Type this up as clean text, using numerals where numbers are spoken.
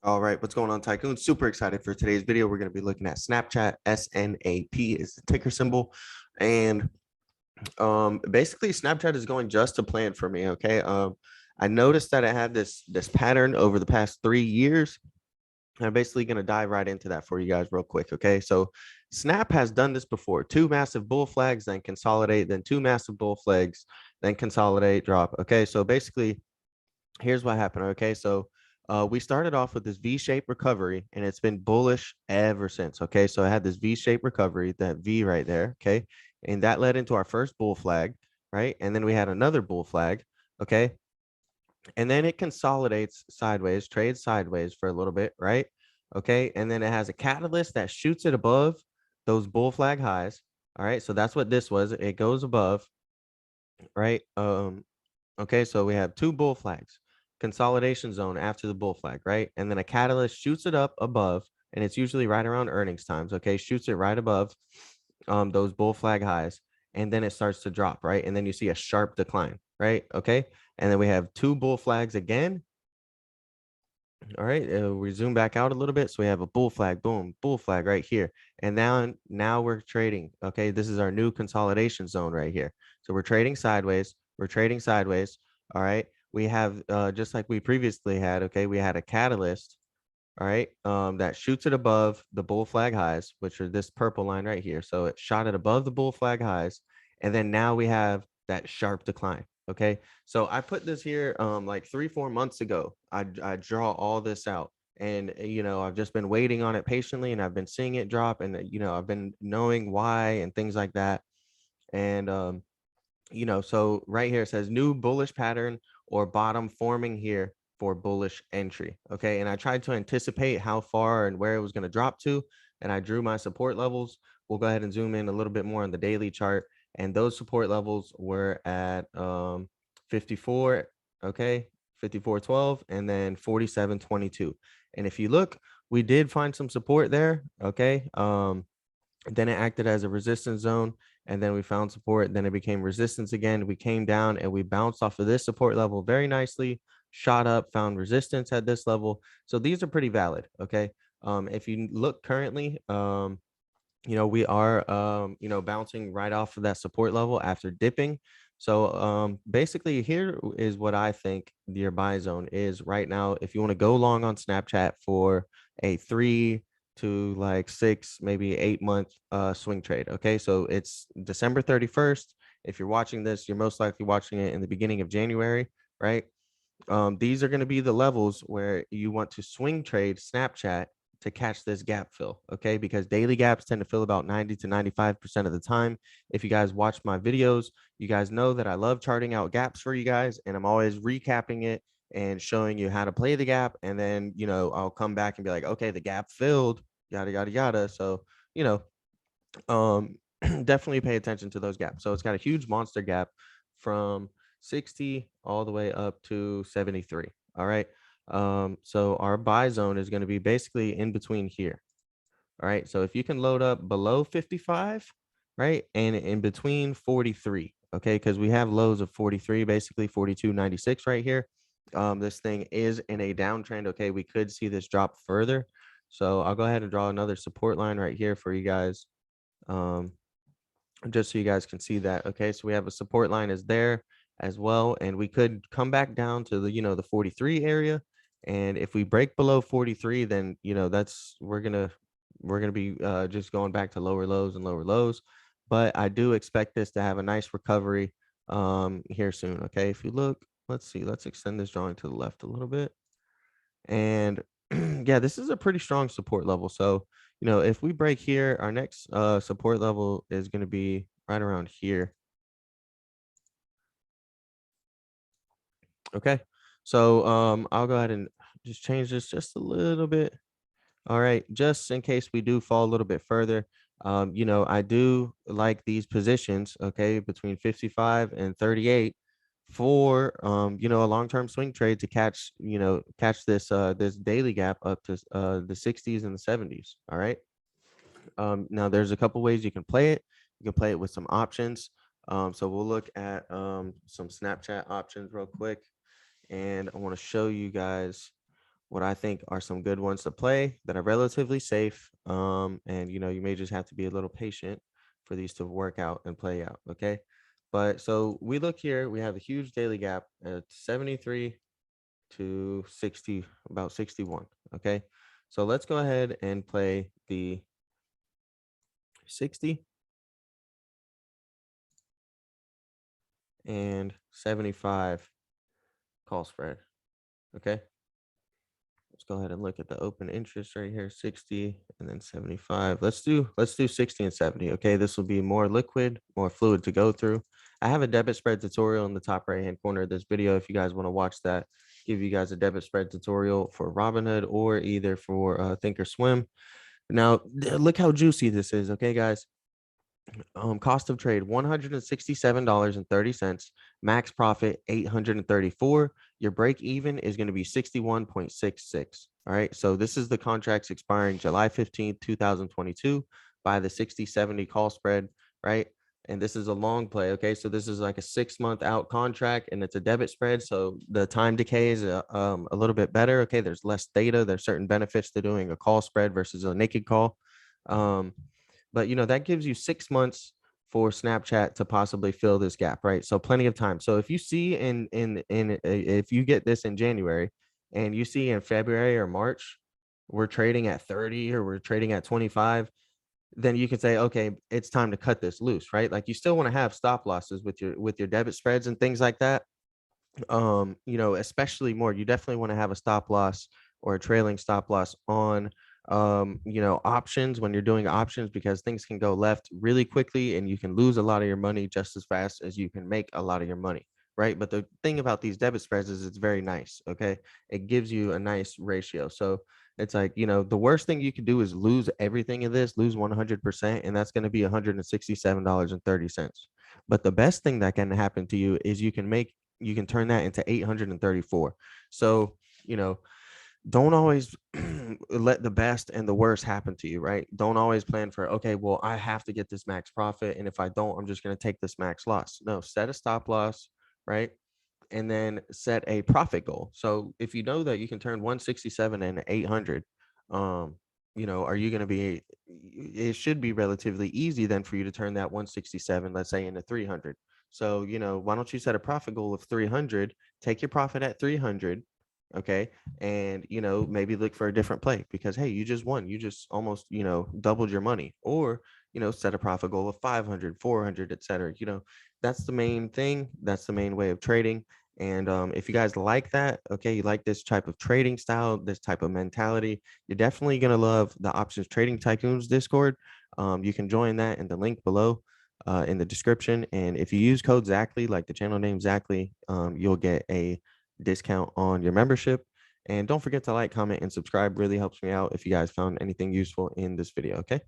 All right, what's going on, Tycoon? Super excited for today's video. We're going to be looking at Snapchat. SNAP is the ticker symbol. And basically Snapchat is going just to plan for me. Okay. I noticed that it had this pattern over the past 3 years. I'm basically going to dive right into that for you guys real quick. Okay. So Snap has done this before. Two massive bull flags, then consolidate, then two massive bull flags, then consolidate, drop. Okay. So basically, here's what happened. Okay, so we started off with this V-shaped recovery, and it's been bullish ever since. Okay, so I had this V-shaped recovery, that V right there. Okay, and that led into our first bull flag, right? And then we had another bull flag. Okay, and then it consolidates sideways, trades sideways for a little bit, right? Okay, and then it has a catalyst that shoots it above those bull flag highs. All right, so that's what this was. It goes above, right? Okay, so we have two bull flags, consolidation zone after the bull flag, right? And then a catalyst shoots it up above, and it's usually right around earnings times. Okay, shoots it right above those bull flag highs, and then it starts to drop, right? And then you see a sharp decline, right? Okay, and then we have two bull flags again. All right, we zoom back out a little bit. So we have a bull flag, boom, bull flag right here. And now we're trading. Okay, this is our new consolidation zone right here. So we're trading sideways. We're trading sideways. All right. We have just like we previously had, okay, we had a catalyst, all right, that shoots it above the bull flag highs, which are this purple line right here. So it shot it above the bull flag highs, and then now we have that sharp decline. Okay, so I put this here like 3-4 months ago. I draw all this out, and I've just been waiting on it patiently, and I've been seeing it drop, and I've been knowing why and things like that. And so right here it says new bullish pattern or bottom forming here for bullish entry. Okay. And I tried to anticipate how far and where it was going to drop to. And I drew my support levels. We'll go ahead and zoom in a little bit more on the daily chart. And those support levels were at 54. Okay. 54.12 and then 47.22. And if you look, we did find some support there. Okay. Then it acted as a resistance zone, and then we found support. Then it became resistance again. We came down and we bounced off of this support level very nicely, shot up, found resistance at this level. So these are pretty valid. Okay. If you look currently, we are bouncing right off of that support level after dipping. So basically here is what I think your buy zone is right now. If you want to go long on Snapchat for a 3 to 6, maybe 8 month swing trade. Okay, so it's December 31st. If you're watching this, you're most likely watching it in the beginning of January, right? These are going to be the levels where you want to swing trade Snapchat to catch this gap fill. Okay, because daily gaps tend to fill about 90 to 95% of the time. If you guys watch my videos, you guys know that I love charting out gaps for you guys, and I'm always recapping it and showing you how to play the gap. And then I'll come back and be like, okay, the gap filled, yada yada yada. So you know um definitely pay attention to those gaps. So it's got a huge monster gap from 60 all the way up to 73. All right. So our buy zone is going to be basically in between here. All right, so if you can load up below 55, right, and in between 43, okay, because we have lows of 43, basically 42.96 right here. This thing is in a downtrend. Okay, we could see this drop further. So I'll go ahead and draw another support line right here for you guys. Um, just so you guys can see that. Okay, so we have a support line is there as well, and we could come back down to the 43 area. And if we break below 43, then that's we're gonna be just going back to lower lows and lower lows. But I do expect this to have a nice recovery here soon. Okay, if you look, let's see, let's extend this drawing to the left a little bit. And yeah, this is a pretty strong support level. So, if we break here, our next support level is going to be right around here. Okay. So, I'll go ahead and just change this just a little bit. All right, just in case we do fall a little bit further, I do like these positions, okay, between 55 and 38 for a long-term swing trade to catch this daily gap up to the 60s and the 70s. All right. Now there's a couple ways you can play it. You can play it with some options. So we'll look at some Snapchat options real quick, and I want to show you guys what I think are some good ones to play that are relatively safe. And you may just have to be a little patient for these to work out and play out. Okay. But so we look here, we have a huge daily gap at 73 to 60, about 61. Okay. So let's go ahead and play the 60 and 75 call spread. Okay. Let's go ahead and look at the open interest right here, 60 and then 75. Let's do 60 and 70. Okay, this will be more liquid, more fluid to go through. I have a debit spread tutorial in the top right hand corner of this video. If you guys want to watch that, give you guys a debit spread tutorial for Robinhood or either for Thinkorswim. Now, look how juicy this is. Okay, guys. Cost of trade $167.30, max profit 834. Your break even is going to be 61.66. All right, so this is the contracts expiring July 15th, 2022 by the 60-70 call spread, right? And this is a long play. Okay, so this is like a 6-month out contract and it's a debit spread, so the time decay is a little bit better. Okay, there's less data, there's certain benefits to doing a call spread versus a naked call. But that gives you 6 months for Snapchat to possibly fill this gap, right? So plenty of time. So if you see if you get this in January and you see in February or March we're trading at 30 or we're trading at 25, then you can say, okay, it's time to cut this loose, right? Like you still want to have stop losses with your debit spreads and things like that. Especially more, you definitely want to have a stop loss or a trailing stop loss on options when you're doing options, because things can go left really quickly and you can lose a lot of your money just as fast as you can make a lot of your money, right? But the thing about these debit spreads is it's very nice. Okay, it gives you a nice ratio. So it's like, the worst thing you can do is lose everything in this, lose 100%, and that's going to be $167.30. But the best thing that can happen to you is you can turn that into 834. So, don't always let the best and the worst happen to you, right? Don't always plan for, okay, well, I have to get this max profit. And if I don't, I'm just going to take this max loss. No, set a stop loss, right? And then set a profit goal. So if you know that you can turn 167 and 800, are you going to be, it should be relatively easy then for you to turn that 167, let's say, into 300. So, why don't you set a profit goal of 300, take your profit at 300, okay, and maybe look for a different play, because hey, you just won, you just almost doubled your money. Or set a profit goal of 500, 400, etc. That's the main thing, that's the main way of trading. And if you guys like that, okay, you like this type of trading style, this type of mentality, you're definitely going to love the Options Trading Tycoons Discord. You can join that in the link below in the description. And if you use code Zachly, like the channel name Zachly, you'll get a discount on your membership. And don't forget to like, comment, and subscribe. Really helps me out if you guys found anything useful in this video. Okay.